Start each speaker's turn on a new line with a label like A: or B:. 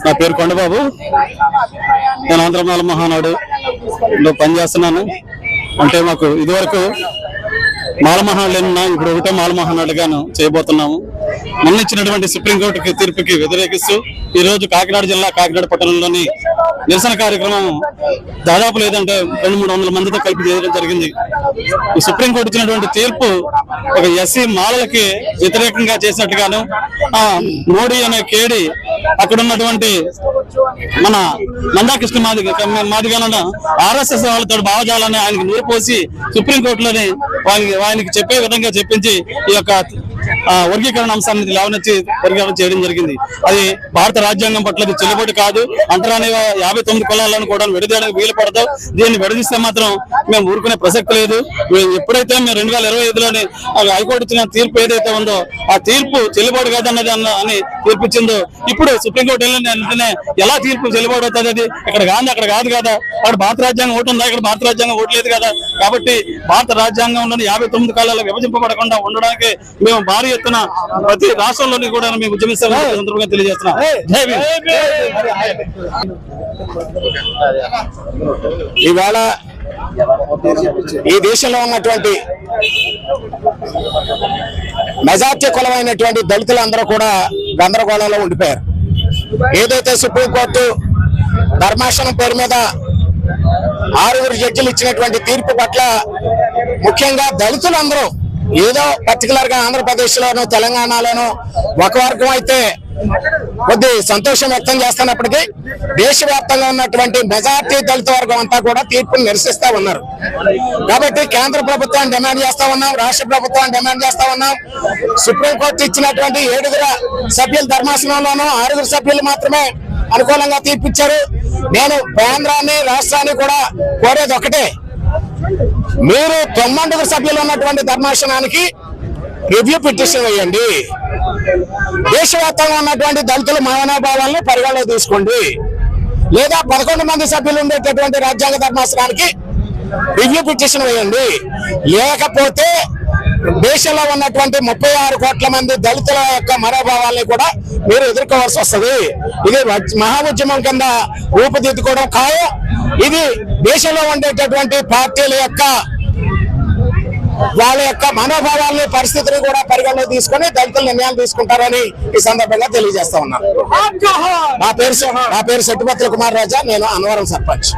A: నా పేరు కొండబాబు. నేను ఆంధ్ర మాల మహానాడులో పనిచేస్తున్నాను. అంటే మాకు ఇదివరకు మాల మహానాడు ఏమన్నా ఇప్పుడు ఒకటే మాల మహానాడుగాను చేయబోతున్నాము. మొన్న ఇచ్చినటువంటి సుప్రీంకోర్టు తీర్పుకి వ్యతిరేకిస్తూ ఈ రోజు కాకినాడ జిల్లా కాకినాడ పట్టణంలోని నిరసన కార్యక్రమం దాదాపు లేదంటే 200-300 మందితో కలిపి చేయడం జరిగింది. ఈ సుప్రీంకోర్టు ఇచ్చినటువంటి తీర్పు ఒక ఎస్సీ మాలలకి వ్యతిరేకంగా చేసినట్టుగాను, మోడీ అనే కేడి అక్కడ ఉన్నటువంటి మన మందాకృష్ణ మాదిగలను ఆర్ఎస్ఎస్ వాళ్ళతో భావజాలని ఆయనకి నూరు పోసి సుప్రీంకోర్టులోని ఆయనకి చెప్పే విధంగా చెప్పించి ఈ యొక్క వర్గీకరణ అంశాన్ని లేవనెచ్చి వర్గీకరణ చేయడం జరిగింది. అది భారత రాజ్యాంగం పట్ల చెల్లుబాటు కాదు. అంటరాని 59 కులాలను కూడా విడదీయడానికి వీలు పడదు. దీన్ని విడదీస్తే మాత్రం మేము ఊరుకునే ప్రసక్తి లేదు. ఎప్పుడైతే మేము 2025లోని హైకోర్టు ఇచ్చిన తీర్పు ఏదైతే ఉందో ఆ తీర్పు చెల్లుబాటు కాదన్నది అని తీర్పిచ్చిందో, ఇప్పుడు సుప్రీంకోర్టు వెంటనే ఎలా తీర్పు చెల్లుబాటు అవుతుంది? అది ఇక్కడ కాదు, అక్కడ కాదు కదా. అక్కడ భారత రాజ్యాంగం ఓటు ఉందా? ఇక్కడ భారత రాజ్యాంగం ఓటు లేదు కదా. కాబట్టి భారత రాజ్యాంగంలోని 59 కాలాలు విభజింపబడకుండా ఉండడానికి మేము భారీ ఎత్తున ప్రతి రాష్ట్రంలోని కూడా మేము ఉద్యమిస్తామని సందర్భంగా తెలియజేస్తున్నాం.
B: ఇవాళ ఈ దేశంలో ఉన్నటువంటి మెజార్టీ కులమైనటువంటి దళితులందరూ కూడా గందరగోళంలో ఉండిపోయారు. ఏదైతే సుప్రీంకోర్టు ధర్మాసనం పేరు మీద 6 జడ్జిలు ఇచ్చినటువంటి తీర్పు పట్ల ముఖ్యంగా దళితులందరూ ఏదో పర్టికులర్ గా ఆంధ్రప్రదేశ్ లోను తెలంగాణలోను ఒక వర్గం అయితే కొద్ది సంతోషం వ్యక్తం చేస్తున్నప్పటికీ దేశవ్యాప్తంగా ఉన్నటువంటి మెజార్టీ దళిత వర్గం అంతా కూడా తీర్పును నిరసిస్తా ఉన్నారు. కాబట్టి కేంద్ర ప్రభుత్వాన్ని డిమాండ్ చేస్తా ఉన్నాం, రాష్ట్ర ప్రభుత్వాన్ని డిమాండ్ చేస్తా ఉన్నాం. సుప్రీంకోర్టు ఇచ్చినటువంటి 7 సభ్యుల ధర్మాసనంలోనూ 6 సభ్యులు మాత్రమే అనుకూలంగా తీర్పిచ్చారు. నేను కేంద్రాన్ని రాష్ట్రాన్ని కూడా కోరేది ఒకటే, మీరు 9 సభ్యులు ఉన్నటువంటి ధర్మాసనానికి రివ్యూ పిటిషన్ వేయండి. దేశవ్యాప్తంగా ఉన్నటువంటి దళితుల మనోభావాలను పరిగణలోకి తీసుకోండి. లేదా 11 మంది సభ్యులు ఉండేటటువంటి రాజ్యాంగ ధర్మాసనానికి రివ్యూ పిటిషన్ వేయండి. లేకపోతే దేశంలో ఉన్నటువంటి 36 కోట్ల మంది దళితుల యొక్క మనోభావాల్ని కూడా మీరు ఎదుర్కోవాల్సి వస్తుంది. ఇది మహా ఉద్యమం కింద రూపుదిద్దుకోవడం ఖాయం. ఇది దేశంలో ఉండేటటువంటి పార్టీల యొక్క వాళ్ళ యొక్క మనోభావాలని పరిస్థితిని కూడా పరిగణలోకి తీసుకొని దళితులు నిర్ణయాలు తీసుకుంటారని ఈ సందర్భంగా తెలియజేస్తా ఉన్నాను. నా పేరు సెట్టుపత్రుల కుమార్ రాజా, నేను అన్నవరం సర్పంచ్.